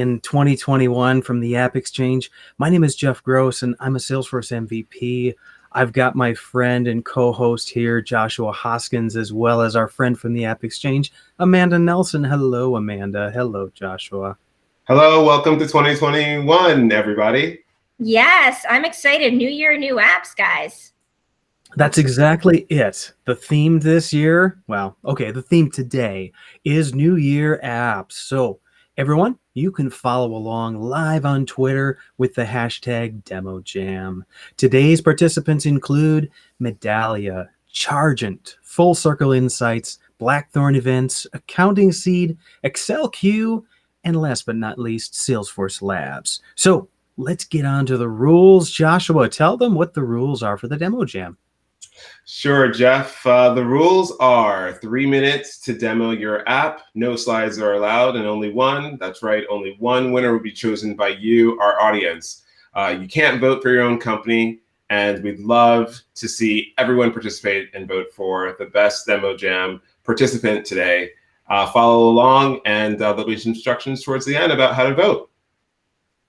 in 2021 from the AppExchange. My name is Jeff Gross, and I'm a Salesforce MVP. I've got my friend and co-host here, Joshua Hoskins, as well as our friend from the AppExchange, Amanda Nelson. Hello, Amanda. Hello, Joshua. Hello, welcome to 2021, everybody. Yes, I'm excited. New year, new apps, guys. That's exactly it. The theme this year, the theme today is New Year apps. So everyone, you can follow along live on Twitter with the hashtag DemoJam. Today's participants include Medallia, Chargent, Full Circle Insights, Blackthorn Events, Accounting Seed, ACCELQ, and last but not least, Salesforce Labs. So let's get on to the rules. Joshua, tell them what the rules are for the DemoJam. Sure, Jeff. The rules are 3 minutes to demo your app. No slides are allowed, and only one, that's right, only one winner will be chosen by you, our audience. You can't vote for your own company, and we'd love to see everyone participate and vote for the best DemoJam participant today. Follow along, and there'll be some instructions towards the end about how to vote.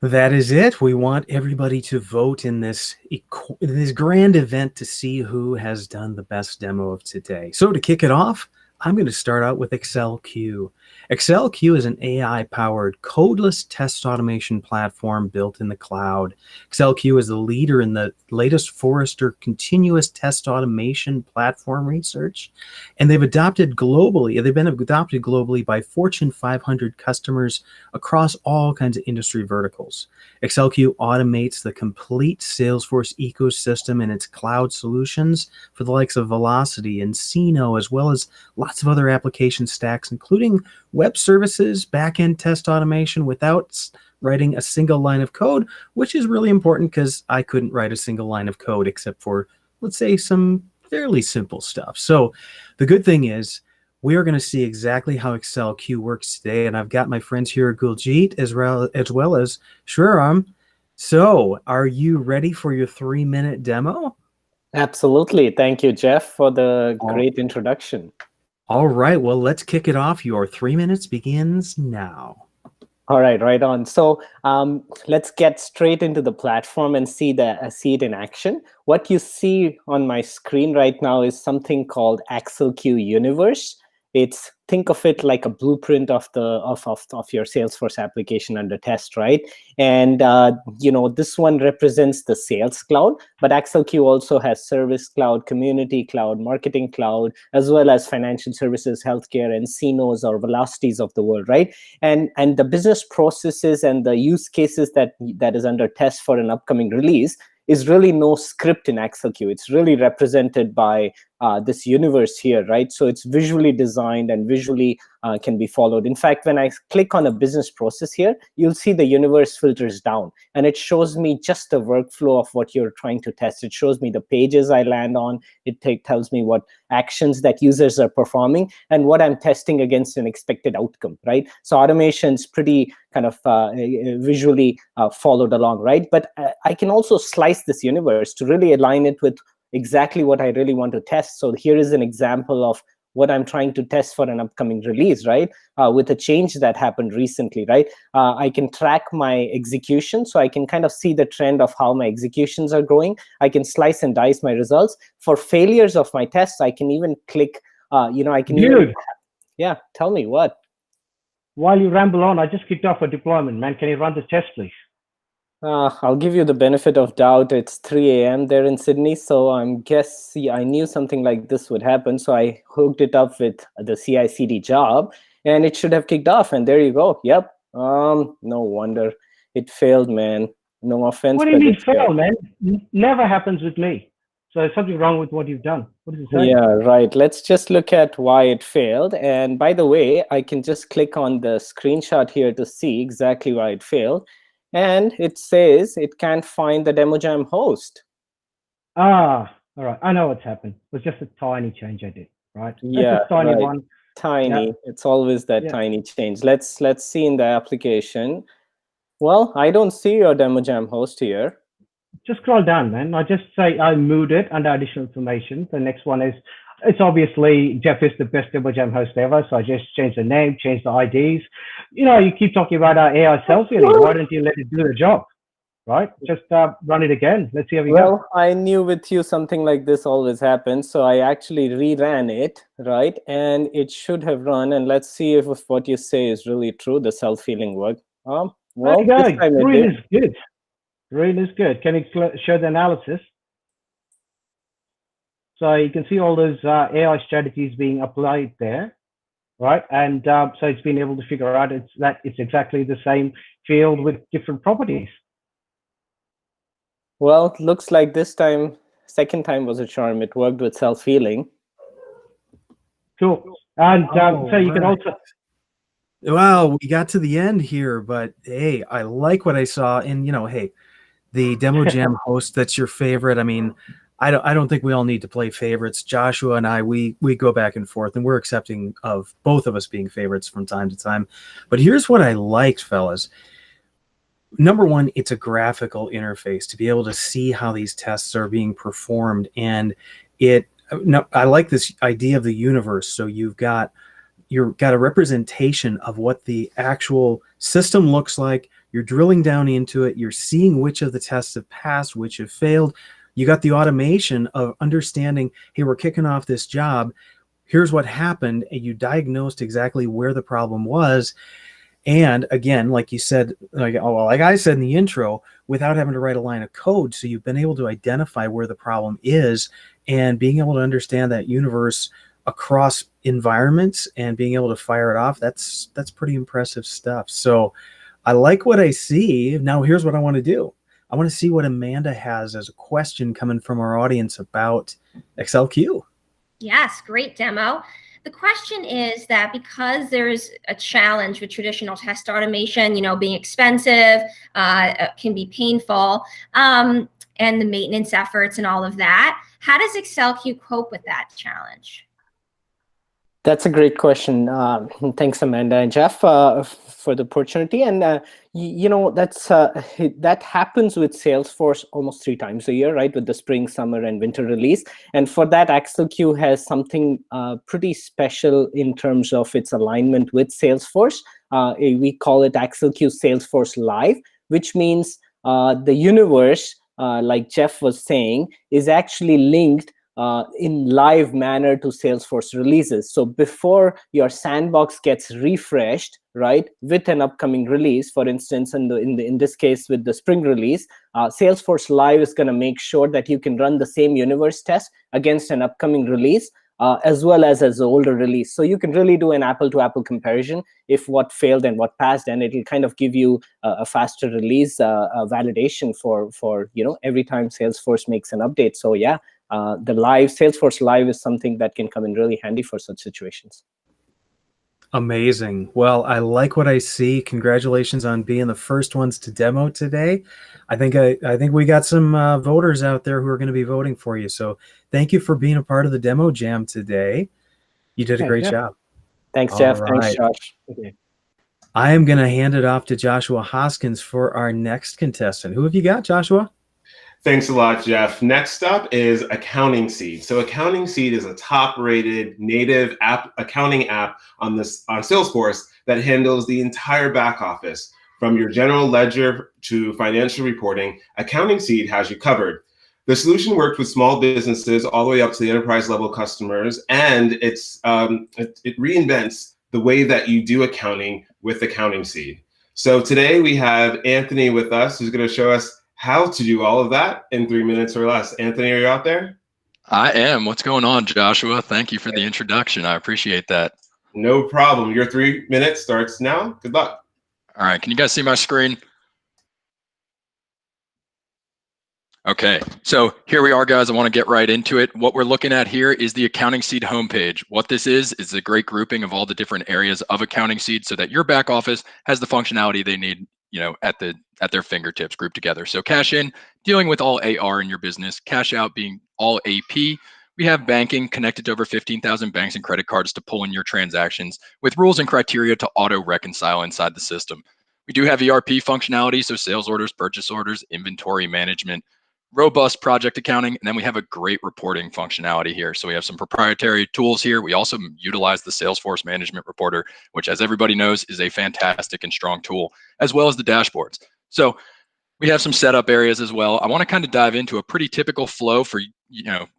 That is it. We want everybody to vote in this grand event to see who has done the best demo of today. So to kick it off, I'm going to start out with ACCELQ. ACCELQ is an AI-powered codeless test automation platform built in the cloud. ACCELQ is the leader in the latest Forrester continuous test automation platform research, and they've been adopted globally by Fortune 500 customers across all kinds of industry verticals. ACCELQ automates the complete Salesforce ecosystem and its cloud solutions for the likes of Velocity and Encino, as well as lots of other application stacks, including web services, back-end test automation without writing a single line of code, which is really important because I couldn't write a single line of code except for, let's say, some fairly simple stuff. So the good thing is we are going to see exactly how ACCELQ works today, and I've got my friends here, Guljeet, as well as Shriram. So are you ready for your 3-minute demo? Absolutely. Thank you, Jeff, for the great introduction. All right, well, let's kick it off. Your 3 minutes begins now. All right, right on. So let's get straight into the platform and see it in action. What you see on my screen right now is something called ACCELQ Universe. Think of it like a blueprint of your Salesforce application under test, right? And this one represents the Sales Cloud, but ACCELQ also has Service Cloud, Community Cloud, Marketing Cloud, as well as financial services, healthcare, and Encinos or Velocities of the world, right? And the business processes and the use cases that is under test for an upcoming release is really no script in ACCELQ. It's really represented by this universe here, right? So it's visually designed and visually can be followed. In fact, when I click on a business process here, you'll see the universe filters down, and it shows me just a workflow of what you're trying to test. It shows me the pages I land on. It tells me what actions that users are performing and what I'm testing against an expected outcome, right? So automation's pretty kind of visually followed along, right? But I can also slice this universe to really align it with exactly what I really want to test. So here is an example of what I'm trying to test for an upcoming release, right? With a change that happened recently, right? I can track my execution, so I can kind of see the trend of how my executions are going. I can slice and dice my results. For failures of my tests, I can even click, I can Dude. Yeah, tell me what. While you ramble on, I just kicked off a deployment, man. Can you run the test, please? I'll give you the benefit of doubt. It's 3 a.m. there in Sydney, so I knew something like this would happen, so I hooked it up with the CI/CD job, and it should have kicked off, and there you go. Yep. No wonder it failed, man. No offense. What do you mean fail, man? Never happens with me. So there's something wrong with what you've done. What is it saying? Yeah, right. Let's just look at why it failed. And by the way, I can just click on the screenshot here to see exactly why it failed. And it says it can't find the DemoJam host. All right. I know what's happened. It was just a tiny change I did, right? Yeah, that's a tiny right. one. Tiny. Yeah. It's always that tiny change. Let's see in the application. Well, I don't see your DemoJam host here. Just scroll down, man. I just say I moved it under additional information. The next one is It's obviously Jeff is the best Demo Jam host ever, so I just changed the name, changed the IDs. You know, you keep talking about our AI self-healing. Why don't you let it do the job, right? Just run it again. Let's see how we go. Well, I knew with you something like this always happens, so I actually reran it, right? And it should have run, and let's see if what you say is really true, the self-healing work. Well, There you this go. time it Green did. is good. Green is good. Can you show the analysis? So you can see all those AI strategies being applied there, right? And so it's been able to figure out it's exactly the same field with different properties. Well, looks like this time, second time was a charm. It worked with self-healing. Cool. And so you can right. also. Well, we got to the end here, but hey, I like what I saw. And you know, hey, the Demo Jam host that's your favorite. I mean, I don't think we all need to play favorites. Joshua and I, we go back and forth, and we're accepting of both of us being favorites from time to time. But here's what I liked, fellas. Number one, it's a graphical interface to be able to see how these tests are being performed. And I like this idea of the universe. So you've got a representation of what the actual system looks like. You're drilling down into it. You're seeing which of the tests have passed, which have failed. You got the automation of understanding, hey, we're kicking off this job. Here's what happened. And you diagnosed exactly where the problem was. And again, like you said, like I said in the intro, without having to write a line of code. So you've been able to identify where the problem is and being able to understand that universe across environments and being able to fire it off. That's pretty impressive stuff. So I like what I see. Now here's what I want to do. I want to see what Amanda has as a question coming from our audience about ACCELQ. Yes, great demo. The question is that because there's a challenge with traditional test automation, you know, being expensive, can be painful, and the maintenance efforts and all of that, how does ACCELQ cope with that challenge? That's a great question. Thanks, Amanda and Jeff, for the opportunity. And you know, that happens with Salesforce almost 3 times a year, right? With the spring, summer, and winter release. And for that, ACCELQ has something pretty special in terms of its alignment with Salesforce. We call it ACCELQ Salesforce Live, which means the universe, like Jeff was saying, is actually linked in live manner to Salesforce releases. So before your sandbox gets refreshed, right, with an upcoming release, for instance, in this case with the spring release, Salesforce Live is going to make sure that you can run the same universe test against an upcoming release, as well as the older release. So you can really do an apple-to-apple comparison if what failed and what passed, and it'll kind of give you a faster release validation for you know, every time Salesforce makes an update. So yeah. The Salesforce Live is something that can come in really handy for such situations. Amazing. Well, I like what I see. Congratulations on being the first ones to demo today. I think we got some voters out there who are going to be voting for you. So thank you for being a part of the Demo Jam today. You did a great job. Thanks, Jeff. All Thanks, right. Josh. Okay. I am going to hand it off to Joshua Hoskins for our next contestant. Who have you got, Joshua? Thanks a lot, Jeff. Next up is Accounting Seed. So Accounting Seed is a top-rated native accounting app on Salesforce that handles the entire back office. From your general ledger to financial reporting, Accounting Seed has you covered. The solution worked with small businesses all the way up to the enterprise-level customers, and it reinvents the way that you do accounting with Accounting Seed. So today we have Anthony with us, who's going to show us how to do all of that in 3 minutes or less. Anthony, are you out there? I am. What's going on, Joshua? Thank you for the introduction. I appreciate that. No problem. Your 3 minutes starts now. Good luck. All right. Can you guys see my screen? Okay. So here we are, guys. I want to get right into it. What we're looking at here is the Accounting Seed homepage. What this is a great grouping of all the different areas of Accounting Seed so that your back office has the functionality they need, you know, at their fingertips grouped together. So cash in, dealing with all AR in your business, cash out being all AP. We have banking connected to over 15,000 banks and credit cards to pull in your transactions with rules and criteria to auto reconcile inside the system. We do have ERP functionality, so sales orders, purchase orders, inventory management, robust project accounting, and then we have a great reporting functionality here. So we have some proprietary tools here. We also utilize the Salesforce Management Reporter, which, as everybody knows, is a fantastic and strong tool, as well as the dashboards. So we have some setup areas as well. I want to kind of dive into a pretty typical flow for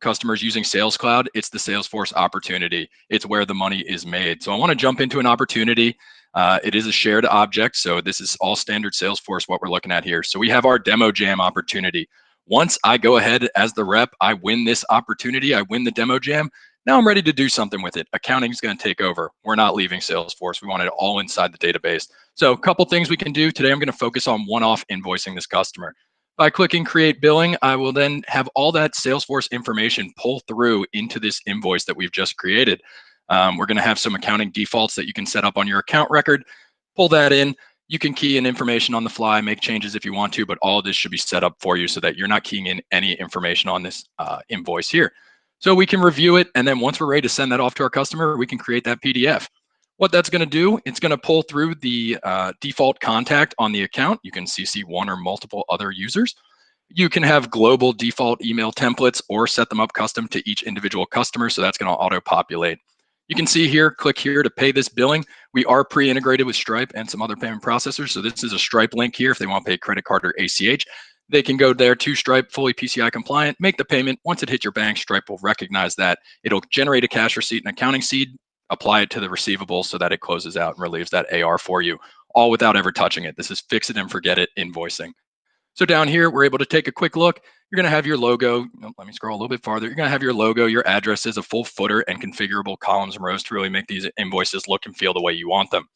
customers using Sales Cloud. It's the Salesforce opportunity. It's where the money is made. So I want to jump into an opportunity. It is a shared object, so this is all standard Salesforce what we're looking at here. So we have our demo jam opportunity. Once I go ahead as the rep, I win this opportunity, I win the demo jam. Now I'm ready to do something with it. Accounting is going to take over. We're not leaving Salesforce. We want it all inside the database. So a couple things we can do today. I'm going to focus on one-off invoicing this customer. By clicking create billing, I will then have all that Salesforce information pull through into this invoice that we've just created. We're going to have some accounting defaults that you can set up on your account record. Pull that in. You can key in information on the fly, make changes if you want to, but all of this should be set up for you so that you're not keying in any information on this invoice here. So we can review it, and then once we're ready to send that off to our customer, we can create that PDF. What that's going to do, it's going to pull through the default contact on the account. You can CC one or multiple other users. You can have global default email templates or set them up custom to each individual customer, so that's going to auto-populate. You can see here, click here to pay this billing. We are pre-integrated with Stripe and some other payment processors. So this is a Stripe link here. If they want to pay credit card or ACH, they can go there to Stripe, fully PCI compliant, make the payment. Once it hits your bank, Stripe will recognize that. It'll generate a cash receipt and accounting seed, apply it to the receivable so that it closes out and relieves that AR for you, all without ever touching it. This is fix it and forget it invoicing. So down here, we're able to take a quick look. You're going to have your logo. Let me scroll a little bit farther. You're going to have your logo, your addresses, a full footer, and configurable columns and rows to really make these invoices look and feel the way you want them.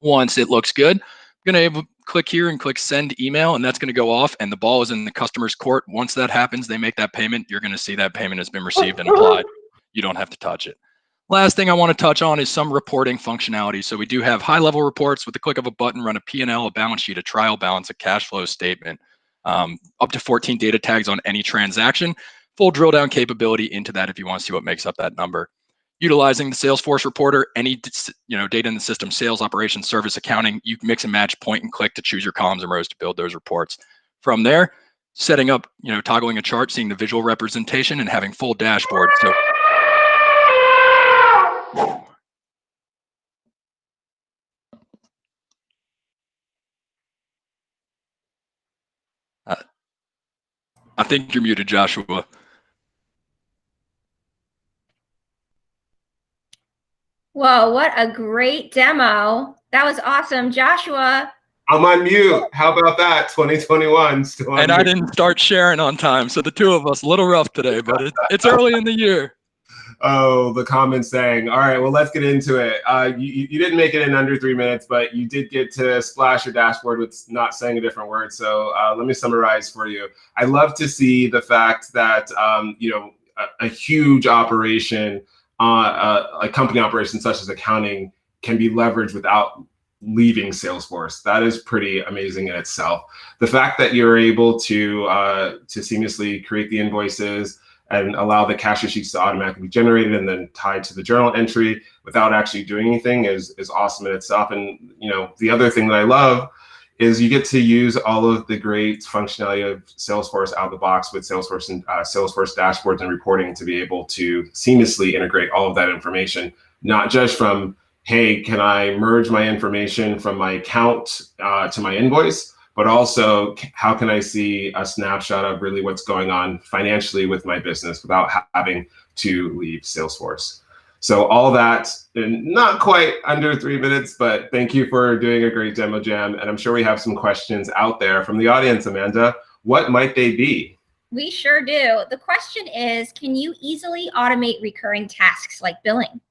Once it looks good, you're going to click here and click send email, and that's going to go off, and the ball is in the customer's court. Once that happens, they make that payment. You're going to see that payment has been received and applied. You don't have to touch it. Last thing I want to touch on is some reporting functionality. So we do have high-level reports with the click of a button, run a P&L, a balance sheet, a trial balance, a cash flow statement. Up to 14 data tags on any transaction, full drill down capability into that if you want to see what makes up that number. Utilizing the Salesforce reporter, any data in the system, sales, operations, service, accounting, you mix and match, point and click to choose your columns and rows to build those reports. From there, setting up, toggling a chart, seeing the visual representation and having full dashboard. So I think you're muted, Joshua. Whoa, what a great demo. That was awesome. Joshua. I'm on mute. How about that? 2021. Still on and mute. I didn't start sharing on time. So the two of us, a little rough today, but it's early in the year. Oh, the comments saying, all right, well, let's get into it. You didn't make it in under 3 minutes, but you did get to splash your dashboard with not saying a different word. So let me summarize for you. I love to see the fact that, a huge operation, a company operation such as accounting can be leveraged without leaving Salesforce. That is pretty amazing in itself. The fact that you're able to seamlessly create the invoices and allow the cash receipts to automatically be generated and then tied to the journal entry without actually doing anything is awesome in itself. And the other thing that I love is you get to use all of the great functionality of Salesforce out of the box with Salesforce and Salesforce dashboards and reporting to be able to seamlessly integrate all of that information, not just from, hey, can I merge my information from my account to my invoice, but also how can I see a snapshot of really what's going on financially with my business without having to leave Salesforce. So all that in not quite under 3 minutes, but thank you for doing a great demo jam. And I'm sure we have some questions out there from the audience, Amanda. What might they be? We sure do. The question is, can you easily automate recurring tasks like billing?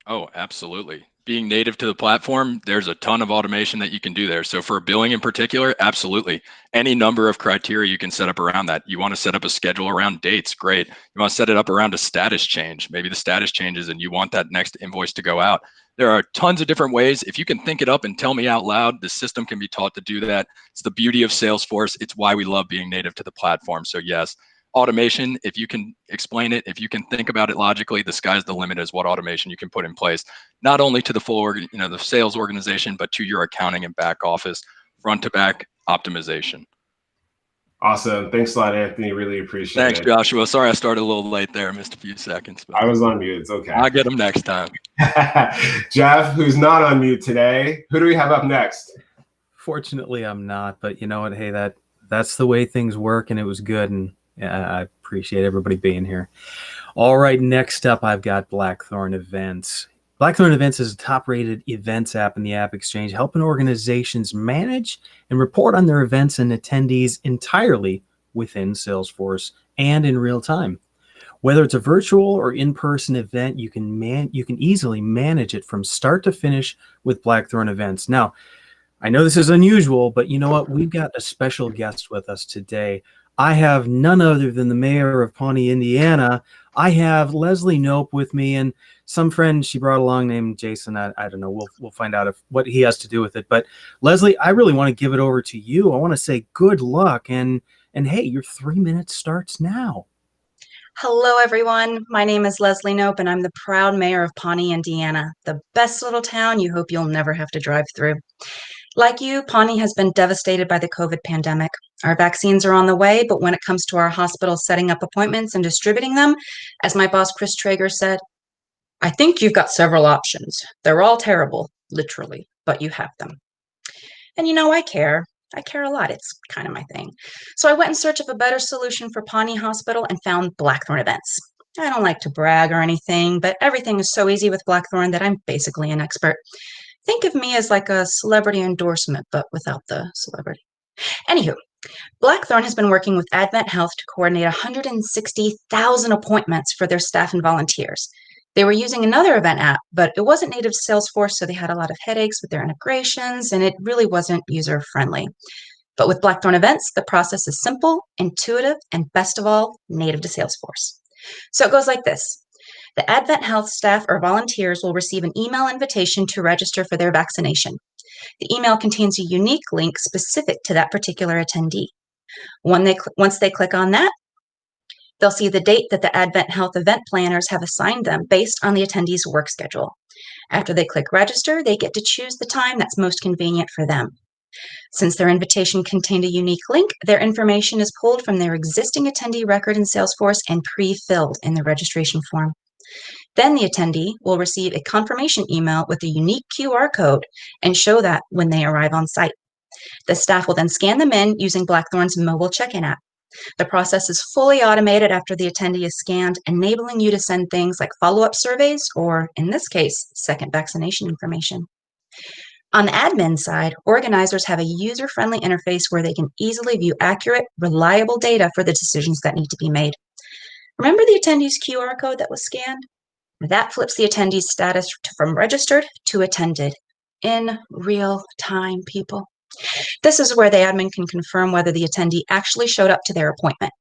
Oh, absolutely. Being native to the platform, there's a ton of automation that you can do there. So for billing in particular, absolutely. Any number of criteria you can set up around that. You want to set up a schedule around dates, great. You want to set it up around a status change. Maybe the status changes and you want that next invoice to go out. There are tons of different ways. If you can think it up and tell me out loud, the system can be taught to do that. It's the beauty of Salesforce. It's why we love being native to the platform. So yes, automation, if you can explain it, if you can think about it logically, the sky's the limit as what automation you can put in place, not only to the full, the sales organization, but to your accounting and back office, front to back optimization. Awesome. Thanks a lot, Anthony. Really appreciate Thanks, it. Joshua. Sorry I started a little late there. Missed a few seconds. But I was on mute. It's okay. I'll get them next time. Jeff, who's not on mute today, who do we have up next? Fortunately, I'm not, but you know what? Hey, that's the way things work, and it was good, and I appreciate everybody being here. All right, next up, I've got Blackthorn Events. Blackthorn Events is a top-rated events app in the AppExchange, helping organizations manage and report on their events and attendees entirely within Salesforce and in real time. Whether it's a virtual or in-person event, you can easily manage it from start to finish with Blackthorn Events. Now, I know this is unusual, but you know what? We've got a special guest with us today. I have none other than the mayor of Pawnee, Indiana. I have Leslie Knope with me, and some friend she brought along named Jason. I don't know. We'll find out what he has to do with it. But Leslie, I really want to give it over to you. I want to say good luck, and hey, your 3 minutes starts now. Hello, everyone. My name is Leslie Knope, and I'm the proud mayor of Pawnee, Indiana, the best little town you hope you'll never have to drive through. Like you, Pawnee has been devastated by the COVID pandemic. Our vaccines are on the way, but when it comes to our hospitals setting up appointments and distributing them, as my boss Chris Traeger said, I think you've got several options. They're all terrible, literally, but you have them. And you know, I care. I care a lot. It's kind of my thing. So I went in search of a better solution for Pawnee Hospital and found Blackthorn Events. I don't like to brag or anything, but everything is so easy with Blackthorn that I'm basically an expert. Think of me as like a celebrity endorsement, but without the celebrity. Anywho, Blackthorn has been working with Advent Health to coordinate 160,000 appointments for their staff and volunteers. They were using another event app, but it wasn't native to Salesforce, so they had a lot of headaches with their integrations, and it really wasn't user-friendly. But with Blackthorn Events, the process is simple, intuitive, and best of all, native to Salesforce. So it goes like this. The Advent Health staff or volunteers will receive an email invitation to register for their vaccination. The email contains a unique link specific to that particular attendee. Once they click on that, they'll see the date that the Advent Health event planners have assigned them based on the attendee's work schedule. After they click register, they get to choose the time that's most convenient for them. Since their invitation contained a unique link, their information is pulled from their existing attendee record in Salesforce and pre-filled in the registration form. Then the attendee will receive a confirmation email with a unique QR code and show that when they arrive on site. The staff will then scan them in using Blackthorn's mobile check-in app. The process is fully automated after the attendee is scanned, enabling you to send things like follow-up surveys or, in this case, second vaccination information. On the admin side, organizers have a user-friendly interface where they can easily view accurate, reliable data for the decisions that need to be made. Remember the attendee's QR code that was scanned? That flips the attendee's status from registered to attended in real time, people. This is where the admin can confirm whether the attendee actually showed up to their appointment.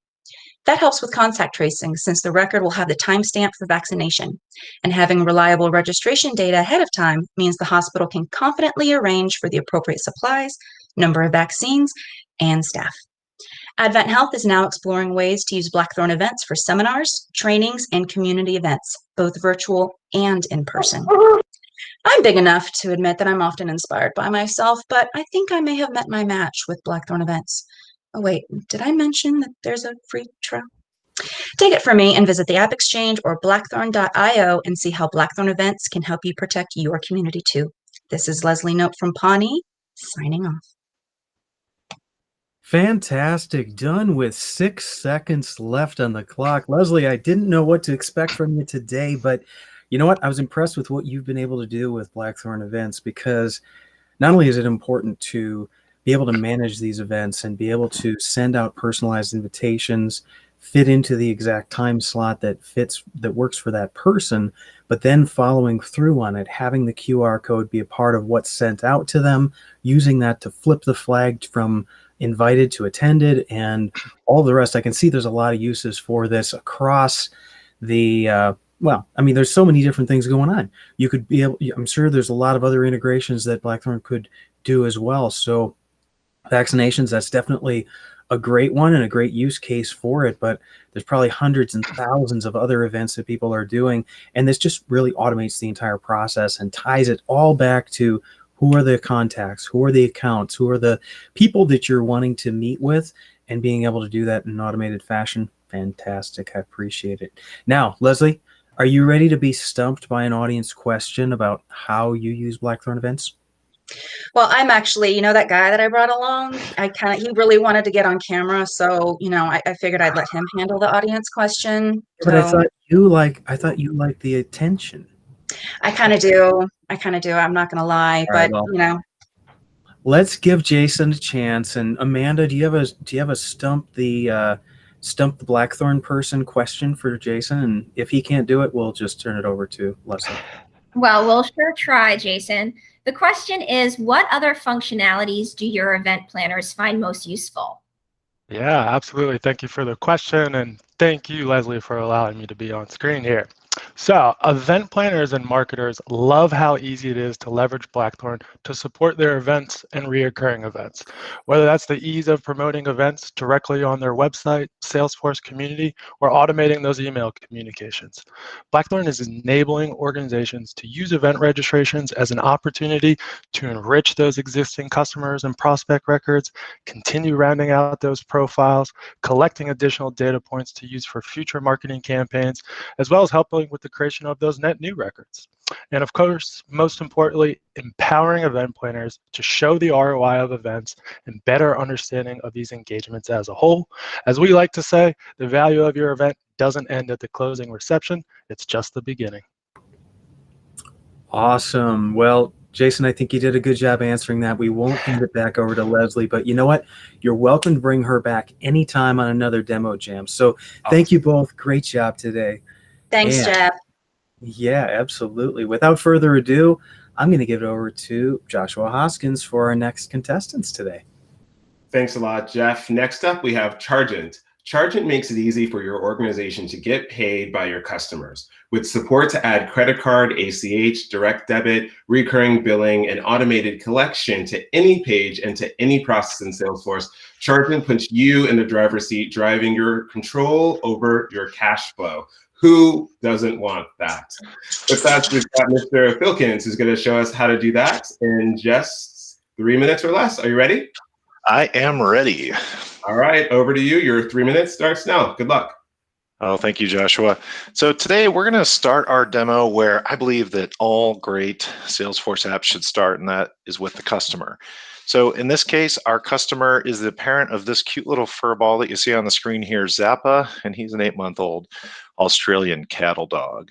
That helps with contact tracing since the record will have the timestamp for vaccination. And having reliable registration data ahead of time means the hospital can confidently arrange for the appropriate supplies, number of vaccines, and staff. Advent Health is now exploring ways to use Blackthorn Events for seminars, trainings, and community events, both virtual and in person. I'm big enough to admit that I'm often inspired by myself, but I think I may have met my match with Blackthorn Events. Oh wait, did I mention that there's a free trial? Take it from me and visit the AppExchange or blackthorn.io and see how Blackthorn Events can help you protect your community too. This is Leslie Knope from Pawnee, signing off. Fantastic. Done with 6 seconds left on the clock. Leslie, I didn't know what to expect from you today, but you know what? I was impressed with what you've been able to do with Blackthorn Events, because not only is it important to be able to manage these events and be able to send out personalized invitations, fit into the exact time slot that works for that person, but then following through on it, having the QR code be a part of what's sent out to them, using that to flip the flag from invited to attended and all the rest. I can see there's a lot of uses for this across the well, I mean, there's so many different things going on. You could be able, I'm sure there's a lot of other integrations that Blackthorn could do as well. So vaccinations, that's definitely a great one and a great use case for it, but there's probably hundreds and thousands of other events that people are doing, and this just really automates the entire process and ties it all back to Who are the contacts? Who are the accounts? Who are the people that you're wanting to meet with? And being able to do that in an automated fashion, fantastic. I appreciate it. Now, Leslie, are you ready to be stumped by an audience question about how you use Blackthorn Events? Well, I'm actually, that guy that I brought along, he really wanted to get on camera. So, I figured I'd let him handle the audience question. But I So thought you liked the attention. I kind of do. I'm not going to lie, All right, but well, let's give Jason a chance. And Amanda, do you have a stump the Blackthorn person question for Jason? And if he can't do it, we'll just turn it over to Leslie. Well, we'll sure try, Jason. The question is, what other functionalities do your event planners find most useful? Yeah, absolutely. Thank you for the question, and thank you, Leslie, for allowing me to be on screen here. So event planners and marketers love how easy it is to leverage Blackthorn to support their events and reoccurring events. Whether that's the ease of promoting events directly on their website, Salesforce community, or automating those email communications. Blackthorn is enabling organizations to use event registrations as an opportunity to enrich those existing customers and prospect records, continue rounding out those profiles, collecting additional data points to use for future marketing campaigns, as well as helping with the creation of those net new records. And of course, most importantly, empowering event planners to show the ROI of events and better understanding of these engagements as a whole. As we like to say, the value of your event doesn't end at the closing reception, it's just the beginning. Awesome. Well, Jason, I think you did a good job answering that. We won't hand it back over to Leslie, but you know what? You're welcome to bring her back anytime on another demo jam. So thank you both. Great job today. thanks, Jeff. Yeah, absolutely. Without further ado, I'm going to give it over to Joshua Hoskins for our next contestants today. Thanks a lot, Jeff. Next up, we have Chargent. Chargent makes it easy for your organization to get paid by your customers. With support to add credit card, ACH, direct debit, recurring billing, and automated collection to any page and to any process in Salesforce, Chargent puts you in the driver's seat, driving your control over your cash flow. Who doesn't want that? With that, we've got Mr. Filkins, who's going to show us how to do that in just 3 minutes or less. Are you ready? I am ready. All right, over to you. Your 3 minutes starts now. Good luck. Oh, thank you, Joshua. So today we're going to start our demo where I believe that all great Salesforce apps should start, and that is with the customer. So in this case, our customer is the parent of this cute little fur ball that you see on the screen here, Zappa, and he's an 8-month-old Australian cattle dog.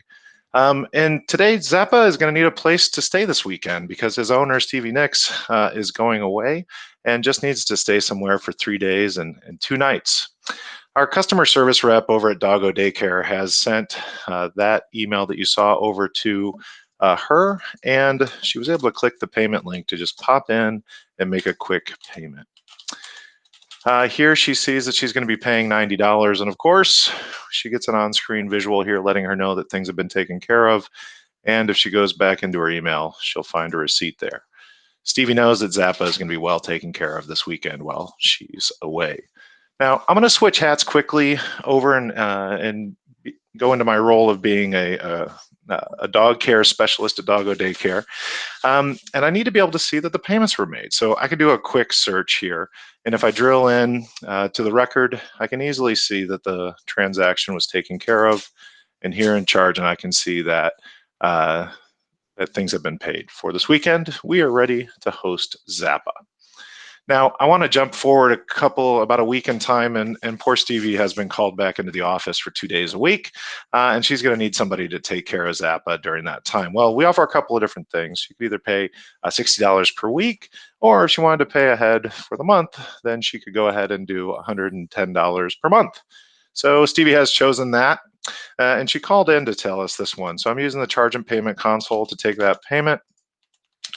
And today, Zappa is going to need a place to stay this weekend because his owner, Stevie Nicks, is going away and just needs to stay somewhere for 3 days and 2 nights. Our customer service rep over at Doggo Daycare has sent that email that you saw over to her, and she was able to click the payment link to just pop in and make a quick payment. Here she sees that she's going to be paying $90, and of course, she gets an on-screen visual here letting her know that things have been taken care of, and if she goes back into her email, she'll find a receipt there. Stevie knows that Zappa is going to be well taken care of this weekend while she's away. Now, I'm going to switch hats quickly over and go into my role of being a dog care specialist at Doggo Daycare. And I need to be able to see that the payments were made. So I can do a quick search here. And if I drill in to the record, I can easily see that the transaction was taken care of. And here in Chargent, I can see that that things have been paid. For this weekend, we are ready to host Zappa. Now, I want to jump forward about a week in time, and poor Stevie has been called back into the office for 2 days a week, and she's going to need somebody to take care of Zappa during that time. Well, we offer a couple of different things. You could either pay $60 per week, or if she wanted to pay ahead for the month, then she could go ahead and do $110 per month. So Stevie has chosen that, and she called in to tell us this one. So I'm using the Chargent payment console to take that payment.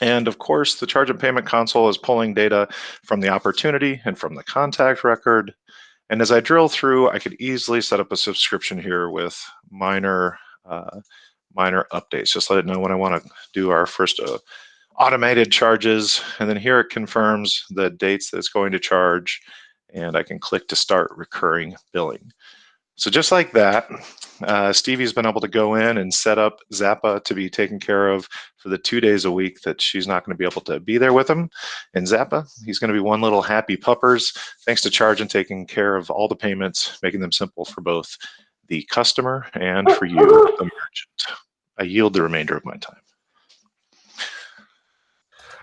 And of course, the Chargent payment console is pulling data from the opportunity and from the contact record. And as I drill through, I could easily set up a subscription here with minor updates. Just let it know when I want to do our first automated charges. And then here it confirms the dates that it's going to charge. And I can click to start recurring billing. So just like that, Stevie's been able to go in and set up Zappa to be taken care of for the 2 days a week that she's not going to be able to be there with him. And Zappa, he's going to be one little happy puppers, thanks to Chargent taking care of all the payments, making them simple for both the customer and for you, the merchant. I yield the remainder of my time.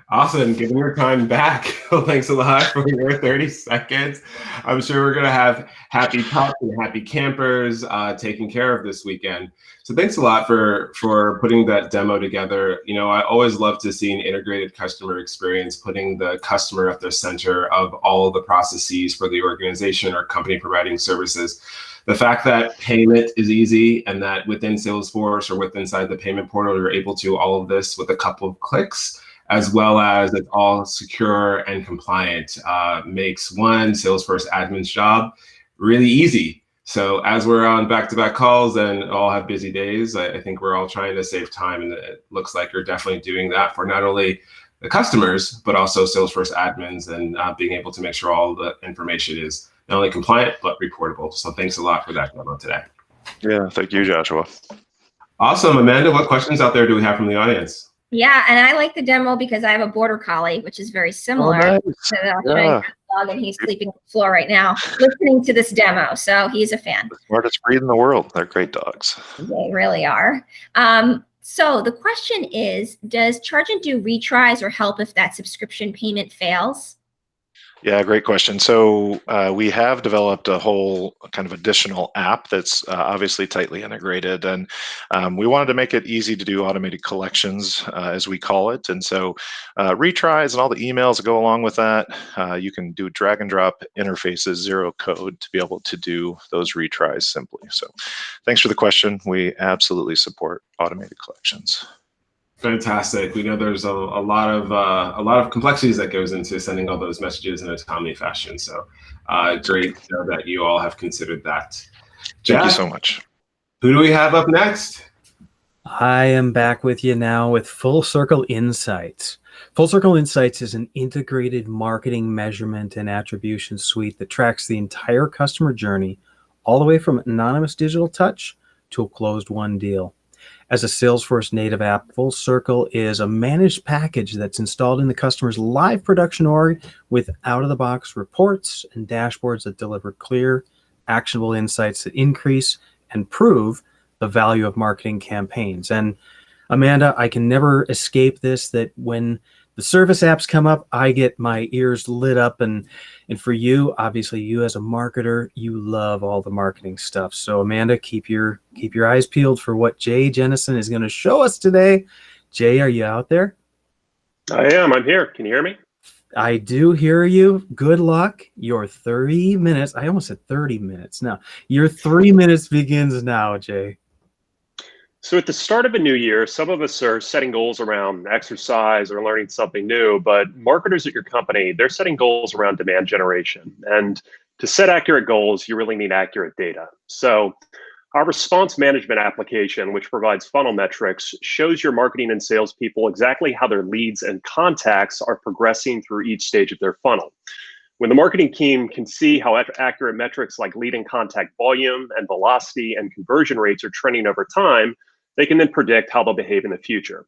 Awesome. Giving your time back. Thanks a lot for your 30 seconds. I'm sure we're going to have happy pups and happy campers taken care of this weekend. So thanks a lot for putting that demo together. You know, I always love to see an integrated customer experience, putting the customer at the center of all of the processes for the organization or company providing services. The fact that payment is easy and that within Salesforce or inside the payment portal, you're able to all of this with a couple of clicks, as well as it's all secure and compliant, makes one Salesforce admin's job really easy. So as we're on back-to-back calls and all have busy days, I think we're all trying to save time, and it looks like you're definitely doing that for not only the customers, but also Salesforce admins, and being able to make sure all the information is not only compliant, but reportable. So thanks a lot for that demo today. Yeah, thank you, Joshua. Awesome. Amanda, what questions out there do we have from the audience? Yeah, and I like the demo because I have a border collie, which is very similar to the dog, and he's sleeping on the floor right now, listening to this demo. So he's a fan. The smartest breed in the world. They're great dogs. They really are. So the question is, does Chargent do retries or help if that subscription payment fails? Yeah, great question. So we have developed a whole kind of additional app that's obviously tightly integrated, and we wanted to make it easy to do automated collections, as we call it. And so retries and all the emails that go along with that, you can do drag and drop interfaces, zero code, to be able to do those retries simply. So thanks for the question. We absolutely support automated collections. Fantastic. We know there's a lot of complexities that goes into sending all those messages in a timely fashion. So great to know that you all have considered that. Jeff, thank you so much. Who do we have up next? I am back with you now with Full Circle Insights. Full Circle Insights is an integrated marketing measurement and attribution suite that tracks the entire customer journey, all the way from anonymous digital touch to a closed-won deal. As a Salesforce native app, Full Circle is a managed package that's installed in the customer's live production org with out-of-the-box reports and dashboards that deliver clear, actionable insights that increase and prove the value of marketing campaigns. And Amanda, I can never escape this, that when the service apps come up, I get my ears lit up. And for you, obviously, you as a marketer, you love all the marketing stuff. So Amanda, keep your eyes peeled for what Jay Jennison is going to show us today. Jay, are you out there? I am. I'm here. Can you hear me? I do hear you. Good luck. Your 30 minutes. I almost said 30 minutes. Now, your 3 minutes begins now, Jay. So at the start of a new year, some of us are setting goals around exercise or learning something new, but marketers at your company, they're setting goals around demand generation. And to set accurate goals, you really need accurate data. So our response management application, which provides funnel metrics, shows your marketing and salespeople exactly how their leads and contacts are progressing through each stage of their funnel. When the marketing team can see how accurate metrics like lead and contact volume and velocity and conversion rates are trending over time, they can then predict how they'll behave in the future.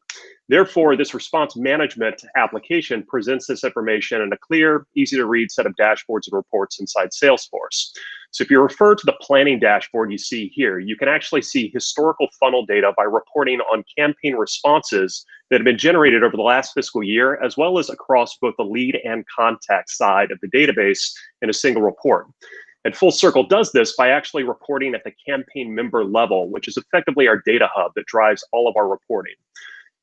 Therefore, this response management application presents this information in a clear, easy to read set of dashboards and reports inside Salesforce. So if you refer to the planning dashboard you see here, you can actually see historical funnel data by reporting on campaign responses that have been generated over the last fiscal year, as well as across both the lead and contact side of the database in a single report. And Full Circle does this by actually reporting at the campaign member level, which is effectively our data hub that drives all of our reporting.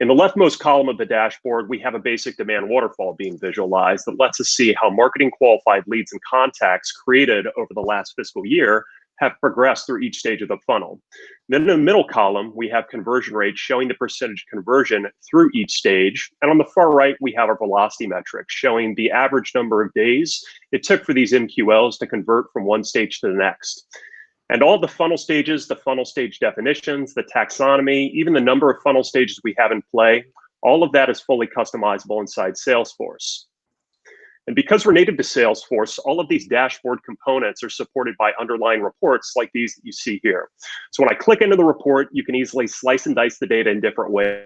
In the leftmost column of the dashboard, we have a basic demand waterfall being visualized that lets us see how marketing qualified leads and contacts created over the last fiscal year have progressed through each stage of the funnel. Then in the middle column, we have conversion rates showing the percentage conversion through each stage. And on the far right, we have our velocity metrics showing the average number of days it took for these MQLs to convert from one stage to the next. And all the funnel stages, the funnel stage definitions, the taxonomy, even the number of funnel stages we have in play, all of that is fully customizable inside Salesforce. And because we're native to Salesforce, all of these dashboard components are supported by underlying reports like these that you see here. So when I click into the report, you can easily slice and dice the data in different ways.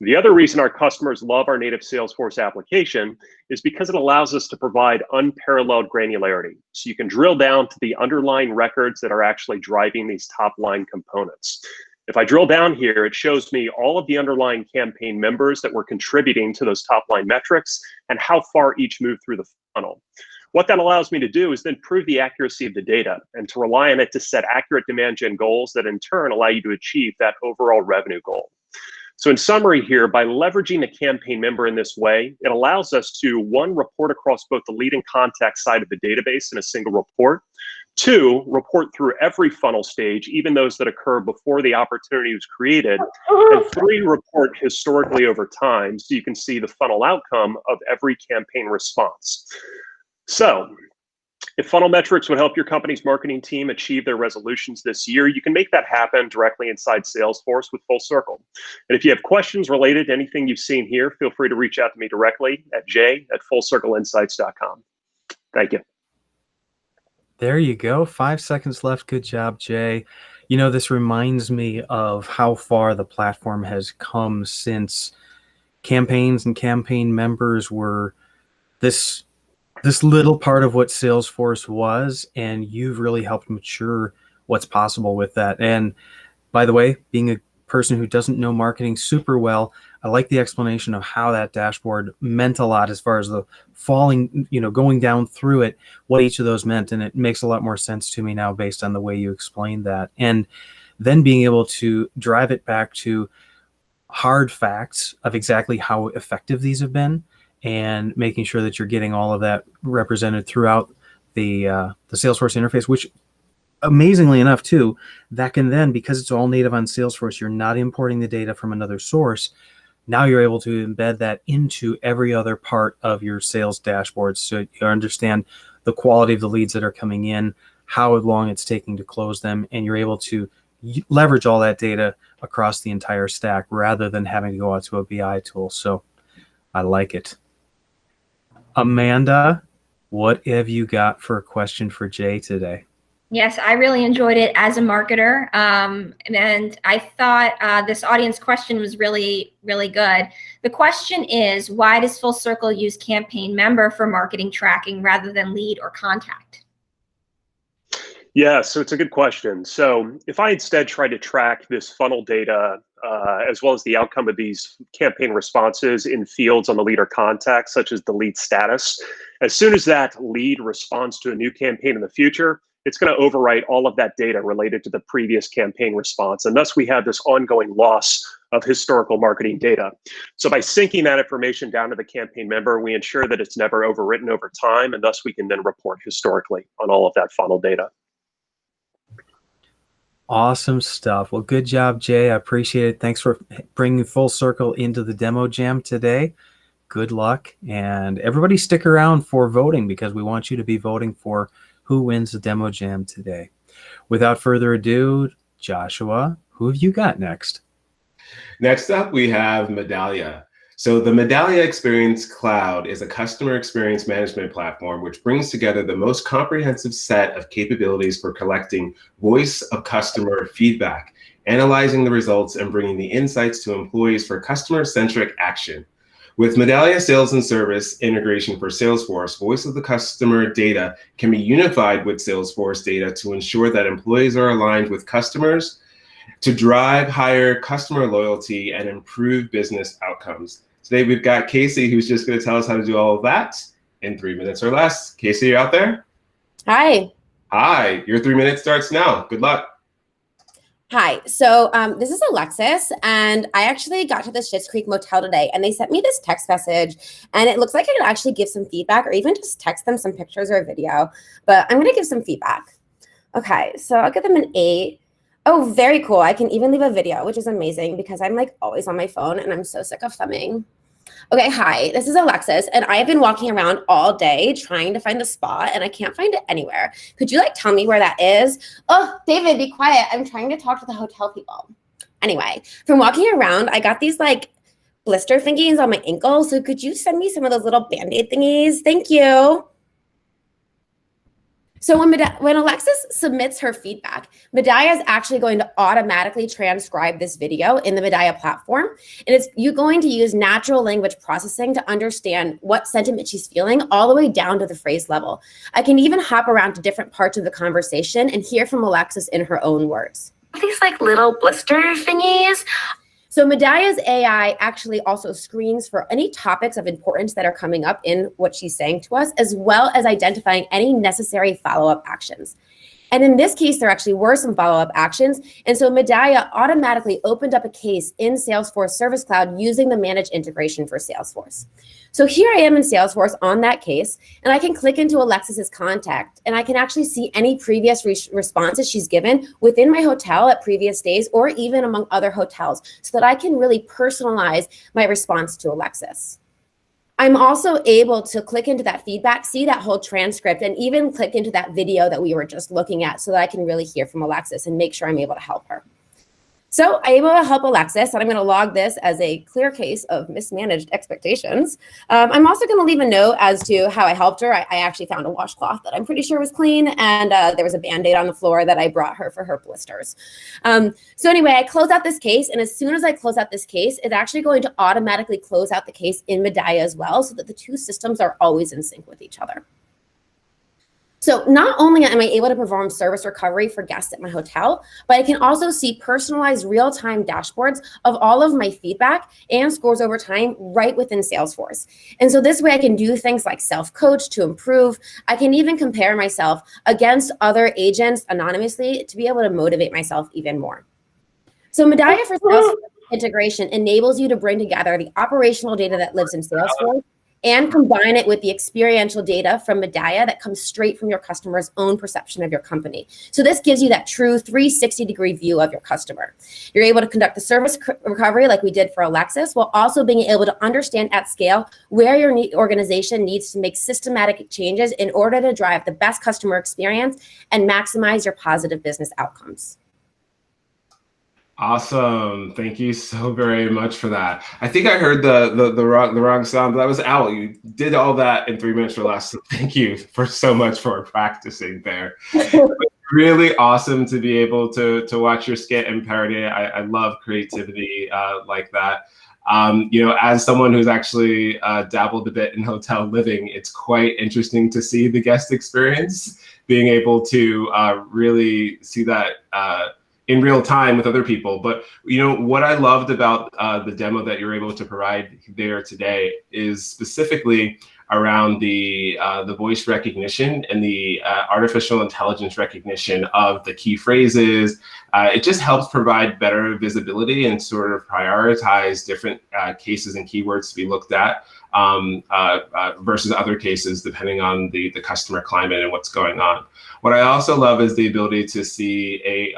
The other reason our customers love our native Salesforce application is because it allows us to provide unparalleled granularity. So you can drill down to the underlying records that are actually driving these top line components. If I drill down here, it shows me all of the underlying campaign members that were contributing to those top line metrics and how far each moved through the funnel. What that allows me to do is then prove the accuracy of the data and to rely on it to set accurate demand gen goals that in turn allow you to achieve that overall revenue goal. So in summary here, by leveraging a campaign member in this way, it allows us to, one, report across both the lead and contact side of the database in a single report. Two, report through every funnel stage, even those that occur before the opportunity was created. And three, report historically over time so you can see the funnel outcome of every campaign response. So if funnel metrics would help your company's marketing team achieve their resolutions this year, you can make that happen directly inside Salesforce with Full Circle. And if you have questions related to anything you've seen here, feel free to reach out to me directly at j@fullcircleinsights.com. Thank you. There you go. 5 seconds left. Good job, Jay. You know, this reminds me of how far the platform has come since campaigns and campaign members were this little part of what Salesforce was, and you've really helped mature what's possible with that. And by the way, being a person who doesn't know marketing super well, I like the explanation of how that dashboard meant a lot as far as the falling, going down through it, what each of those meant. And it makes a lot more sense to me now based on the way you explained that. And then being able to drive it back to hard facts of exactly how effective these have been, and making sure that you're getting all of that represented throughout the Salesforce interface, which amazingly enough too, that can then, because it's all native on Salesforce, you're not importing the data from another source. Now you're able to embed that into every other part of your sales dashboard. So you understand the quality of the leads that are coming in, how long it's taking to close them, and you're able to leverage all that data across the entire stack rather than having to go out to a BI tool. So I like it. Amanda, what have you got for a question for Jay today? Yes, I really enjoyed it as a marketer. And I thought this audience question was really, really good. The question is, why does Full Circle use campaign member for marketing tracking rather than lead or contact? Yeah, so it's a good question. So if I instead tried to track this funnel data as well as the outcome of these campaign responses in fields on the lead or contact, such as the lead status, as soon as that lead responds to a new campaign in the future, it's going to overwrite all of that data related to the previous campaign response. And thus we have this ongoing loss of historical marketing data. So by syncing that information down to the campaign member, we ensure that it's never overwritten over time, and thus we can then report historically on all of that funnel data. Awesome stuff. Well, good job, Jay. I appreciate it. Thanks for bringing Full Circle into the demo jam today. Good luck. And everybody stick around for voting, because we want you to be voting for who wins the demo jam today. Without further ado, Joshua, who have you got next? Next up, we have Medallia. So the Medallia Experience Cloud is a customer experience management platform which brings together the most comprehensive set of capabilities for collecting voice of customer feedback, analyzing the results, and bringing the insights to employees for customer-centric action. With Medallia Sales and Service integration for Salesforce, voice of the customer data can be unified with Salesforce data to ensure that employees are aligned with customers to drive higher customer loyalty and improve business outcomes. Today we've got Casey, who's just going to tell us how to do all of that in 3 minutes or less. Casey, you out there? Hi. Hi, your 3 minutes starts now. Good luck. Hi. So this is Alexis, and I actually got to the Schitt's Creek Motel today, and they sent me this text message, and it looks like I could actually give some feedback or even just text them some pictures or a video, but I'm going to give some feedback. Okay, so I'll give them an 8. Oh, very cool. I can even leave a video, which is amazing because I'm like always on my phone and I'm so sick of thumbing. Okay, hi, this is Alexis, and I have been walking around all day trying to find the spot, and I can't find it anywhere. Could you like tell me where that is? Oh, David, be quiet. I'm trying to talk to the hotel people. Anyway, from walking around, I got these like blister thingies on my ankle. So could you send me some of those little Band-Aid thingies? Thank you. So when Alexis submits her feedback, Medallia is actually going to automatically transcribe this video in the Medallia platform. And you're going to use natural language processing to understand what sentiment she's feeling all the way down to the phrase level. I can even hop around to different parts of the conversation and hear from Alexis in her own words. These like little blister thingies. So Medallia's AI actually also screens for any topics of importance that are coming up in what she's saying to us, as well as identifying any necessary follow-up actions. And in this case, there actually were some follow-up actions. And so Medallia automatically opened up a case in Salesforce Service Cloud using the managed integration for Salesforce. So here I am in Salesforce on that case, and I can click into Alexis's contact, and I can actually see any previous responses she's given within my hotel at previous days, or even among other hotels, so that I can really personalize my response to Alexis. I'm also able to click into that feedback, see that whole transcript, and even click into that video that we were just looking at so that I can really hear from Alexis and make sure I'm able to help her. So I'm able to help Alexis, and I'm going to log this as a clear case of mismanaged expectations. I'm also going to leave a note as to how I helped her. I actually found a washcloth that I'm pretty sure was clean, and there was a Band-Aid on the floor that I brought her for her blisters. So anyway, I close out this case, and as soon as I close out this case, it's actually going to automatically close out the case in Medallia as well, so that the two systems are always in sync with each other. So not only am I able to perform service recovery for guests at my hotel, but I can also see personalized real-time dashboards of all of my feedback and scores over time right within Salesforce. And so this way I can do things like self-coach to improve. I can even compare myself against other agents anonymously to be able to motivate myself even more. So Medallia for Salesforce integration enables you to bring together the operational data that lives in Salesforce and combine it with the experiential data from Medallia that comes straight from your customer's own perception of your company. So this gives you that true 360-degree view of your customer. You're able to conduct the service recovery like we did for Alexis, while also being able to understand at scale where your organization needs to make systematic changes in order to drive the best customer experience and maximize your positive business outcomes. Awesome. Thank you so very much for that. I think I heard the wrong sound, but that was Owl. You did all that in 3 minutes or less. So thank you so much for practicing there. Really awesome to be able to watch your skit and parody. I love creativity like that. You know, as someone who's actually dabbled a bit in hotel living, it's quite interesting to see the guest experience, being able to really see that in real time with other people. But you know what I loved about the demo that you're able to provide there today is specifically around the voice recognition and the artificial intelligence recognition of the key phrases. It just helps provide better visibility and sort of prioritize different cases and keywords to be looked at versus other cases, depending on the customer climate and what's going on. What I also love is the ability to see a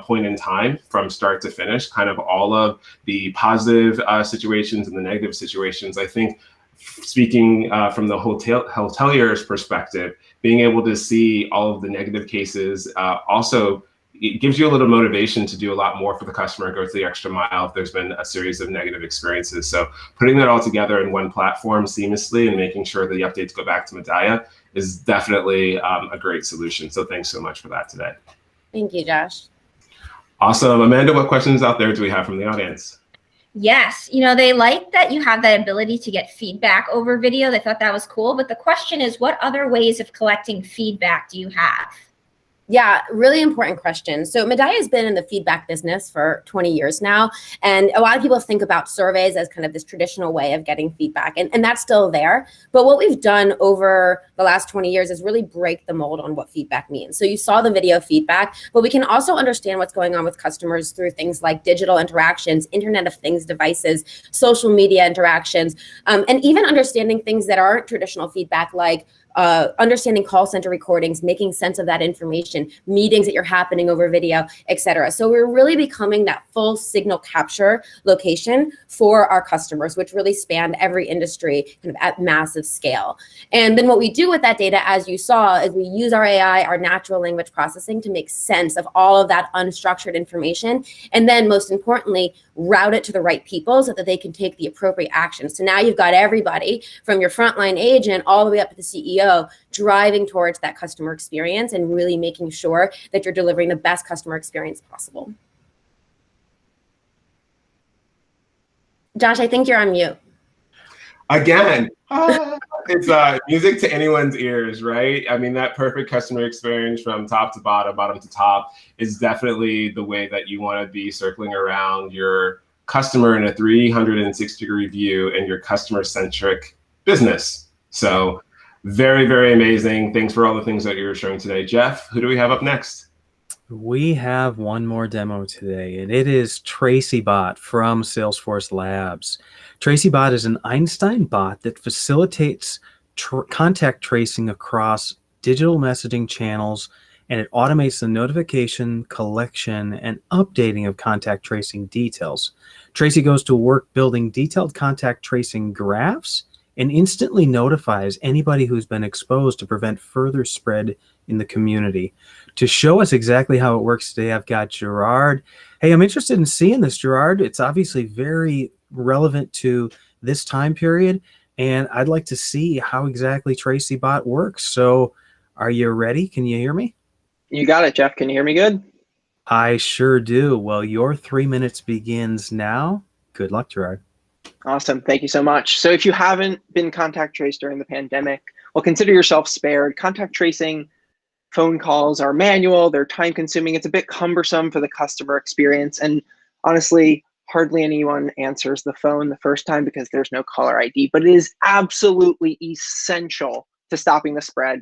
point in time from start to finish, kind of all of the positive situations and the negative situations. I think speaking from the hotelier's perspective, being able to see all of the negative cases also, it gives you a little motivation to do a lot more for the customer, go the extra mile if there's been a series of negative experiences. So putting that all together in one platform seamlessly and making sure that the updates go back to Medallia is definitely a great solution. So thanks so much for that today. Thank you, Josh. Awesome. Amanda, what questions out there do we have from the audience? Yes, you know, they like that you have that ability to get feedback over video. They thought that was cool. But the question is, what other ways of collecting feedback do you have? Yeah, really important question. So Medallia has been in the feedback business for 20 years now. And a lot of people think about surveys as kind of this traditional way of getting feedback. And that's still there. But what we've done over the last 20 years is really break the mold on what feedback means. So you saw the video feedback, but we can also understand what's going on with customers through things like digital interactions, Internet of Things devices, social media interactions, and even understanding things that aren't traditional feedback like understanding call center recordings, making sense of that information, meetings that you're happening over video, etc. So we're really becoming that full signal capture location for our customers, which really span every industry kind of at massive scale. And then what we do with that data, as you saw, is we use our AI, our natural language processing, to make sense of all of that unstructured information. And then most importantly, route it to the right people so that they can take the appropriate action. So now you've got everybody from your frontline agent all the way up to the CEO driving towards that customer experience and really making sure that you're delivering the best customer experience possible. Josh, I think you're on mute. Again, it's music to anyone's ears, right? I mean, that perfect customer experience from top to bottom, bottom to top is definitely the way that you want to be circling around your customer in a 360-degree view and your customer-centric business. So very, very amazing. Thanks for all the things that you're showing today. Jeff, who do we have up next? We have one more demo today, and it is Tracey Bot from Salesforce Labs. Tracey Bot is an Einstein bot that facilitates contact tracing across digital messaging channels, and it automates the notification, collection, and updating of contact tracing details. Tracey goes to work building detailed contact tracing graphs and instantly notifies anybody who's been exposed to prevent further spread in the community. To show us exactly how it works today, I've got Gerard. Hey, I'm interested in seeing this, Gerard. It's obviously very relevant to this time period, and I'd like to see how exactly Tracey Bot works. So are you ready? Can you hear me? You got it, Jeff. Can you hear me good? I sure do. Well, your 3 minutes begins now. Good luck, Gerard. Awesome. Thank you so much. So if you haven't been contact traced during the pandemic, well, consider yourself spared. Contact tracing phone calls are manual, they're time consuming, it's a bit cumbersome for the customer experience. And honestly, hardly anyone answers the phone the first time because there's no caller ID, but it is absolutely essential to stopping the spread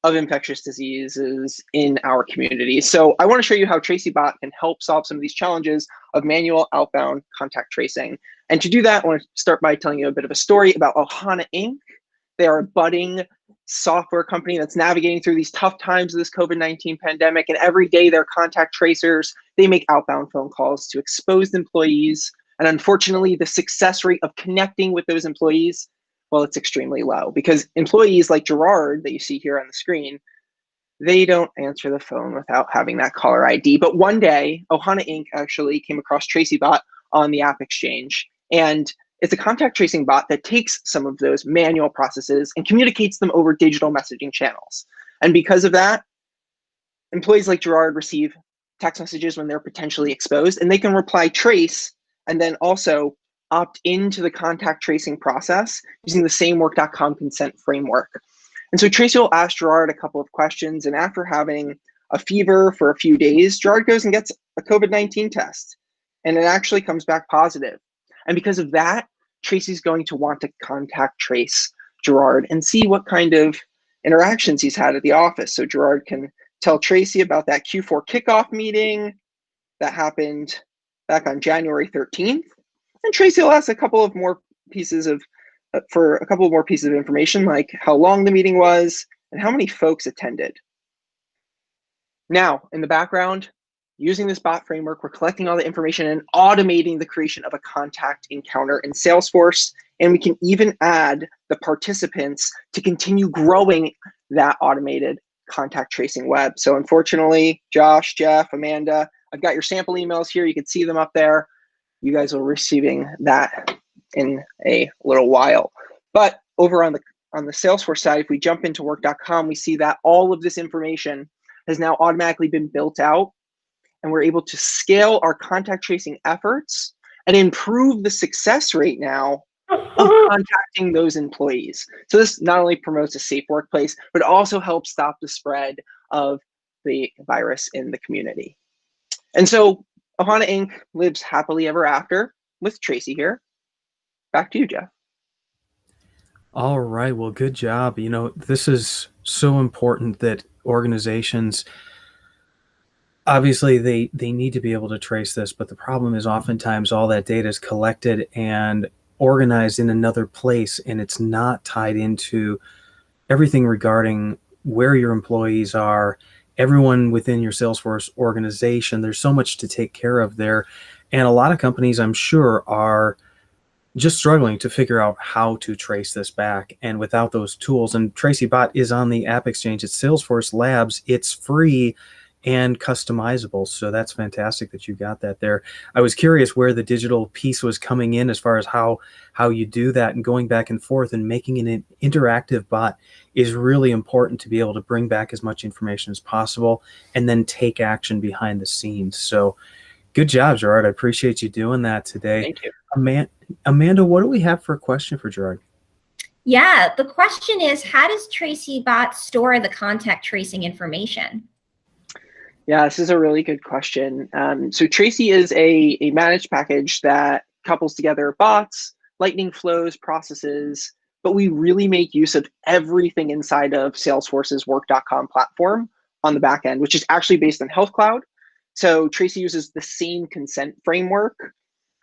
of infectious diseases in our community. So I want to show you how Tracey Bot can help solve some of these challenges of manual outbound contact tracing. And to do that, I want to start by telling you a bit of a story about Ohana Inc. They are a budding software company that's navigating through these tough times of this COVID-19 pandemic. And every day their contact tracers, they make outbound phone calls to exposed employees. And unfortunately, the success rate of connecting with those employees, well, it's extremely low because employees like Gerard that you see here on the screen, they don't answer the phone without having that caller ID. But one day, Ohana Inc. actually came across Tracey Bot on the AppExchange. And it's a contact tracing bot that takes some of those manual processes and communicates them over digital messaging channels. And because of that, employees like Gerard receive text messages when they're potentially exposed, and they can reply trace and then also opt into the contact tracing process using the same work.com consent framework. And so Tracey will ask Gerard a couple of questions, and after having a fever for a few days, Gerard goes and gets a COVID-19 test, and it actually comes back positive. And because of that, Tracey's going to want to contact trace Gerard and see what kind of interactions he's had at the office. So Gerard can tell Tracey about that Q4 kickoff meeting that happened back on January 13th. And Tracey will ask a couple of more pieces of information, like how long the meeting was and how many folks attended. Now, in the background, using this bot framework, we're collecting all the information and automating the creation of a contact encounter in Salesforce. And we can even add the participants to continue growing that automated contact tracing web. So unfortunately, Josh, Jeff, Amanda, I've got your sample emails here. You can see them up there. You guys will be receiving that in a little while. But over on the Salesforce side, if we jump into work.com, we see that all of this information has now automatically been built out, and we're able to scale our contact tracing efforts and improve the success rate now of contacting those employees. So this not only promotes a safe workplace, but also helps stop the spread of the virus in the community. And so Ohana Inc. lives happily ever after with Tracey here. Back to you, Jeff. All right, well, good job. You know, this is so important that organizations, obviously they need to be able to trace this, but the problem is oftentimes all that data is collected and organized in another place, and it's not tied into everything regarding where your employees are, everyone within your Salesforce organization. There's so much to take care of there. And a lot of companies, I'm sure, are just struggling to figure out how to trace this back. And without those tools, and Tracey Bot is on the AppExchange at Salesforce Labs, it's free and customizable. So that's fantastic that you got that there. I was curious where the digital piece was coming in as far as how you do that, and going back and forth and making an interactive bot is really important to be able to bring back as much information as possible and then take action behind the scenes. So good job, Gerard. I appreciate you doing that today. Thank you. Amanda, what do we have for a question for Gerard? Yeah, the question is, how does Tracey Bot store the contact tracing information? Yeah, this is a really good question. So Tracey is a managed package that couples together bots, lightning flows, processes, but we really make use of everything inside of Salesforce's Work.com platform on the back end, which is actually based on Health Cloud. So Tracey uses the same consent framework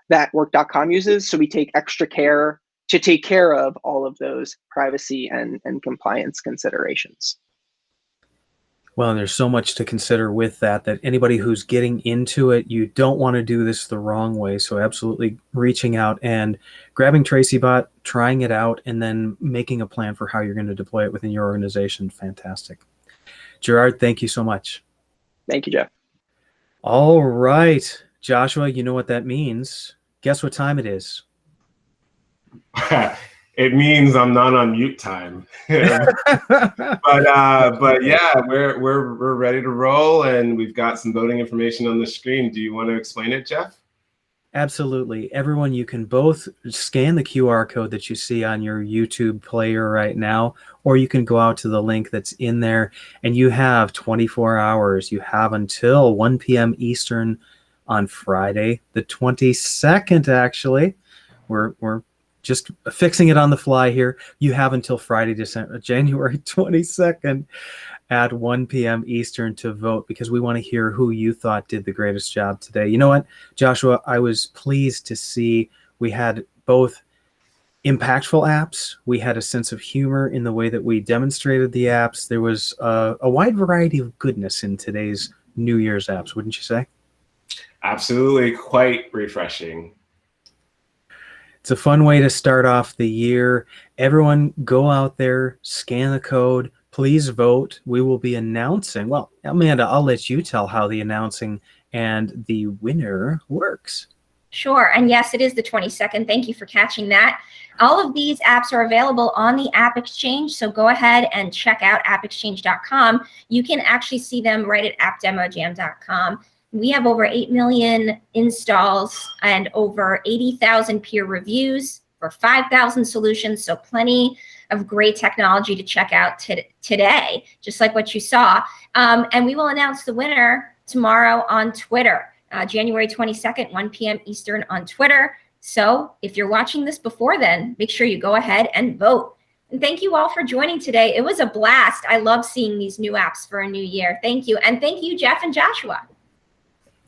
that Work.com uses. So we take extra care to take care of all of those privacy and compliance considerations. Well, and there's so much to consider with that anybody who's getting into it, you don't want to do this the wrong way. So absolutely reaching out and grabbing Tracey Bot, trying it out, and then making a plan for how you're going to deploy it within your organization. Fantastic. Gerard, thank you so much. Thank you, Jeff. All right, Joshua, you know what that means. Guess what time it is? It means I'm not on mute time. but yeah, we're ready to roll, and we've got some voting information on the screen. Do you want to explain it, Jeff? Absolutely. Everyone, you can both scan the QR code that you see on your YouTube player right now, or you can go out to the link that's in there, and you have 24 hours. You have until 1 p.m. Eastern on Friday, the 22nd, actually. We're just fixing it on the fly here. You have until Friday, January 22nd at 1 p.m. Eastern to vote, because we want to hear who you thought did the greatest job today. You know what, Joshua, I was pleased to see we had both impactful apps. We had a sense of humor in the way that we demonstrated the apps. There was a wide variety of goodness in today's New Year's apps, wouldn't you say? Absolutely, quite refreshing. It's a fun way to start off the year. Everyone go out there, scan the code, please vote. We will be announcing, well, Amanda, I'll let you tell how the announcing and the winner works. Sure, and yes, it is the 22nd. Thank you for catching that. All of these apps are available on the AppExchange, so go ahead and check out appexchange.com. You can actually see them right at appdemojam.com. We have over 8 million installs and over 80,000 peer reviews for 5,000 solutions. So plenty of great technology to check out today, just like what you saw. And we will announce the winner tomorrow on Twitter, January 22nd, 1 p.m. Eastern on Twitter. So if you're watching this before then, make sure you go ahead and vote. And thank you all for joining today. It was a blast. I love seeing these new apps for a new year. Thank you. And thank you, Jeff and Joshua.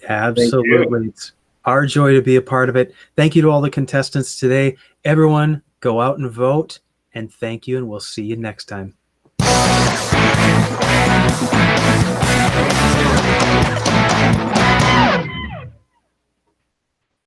Absolutely. It's our joy to be a part of it. Thank you to all the contestants today. Everyone, go out and vote. And thank you, and we'll see you next time.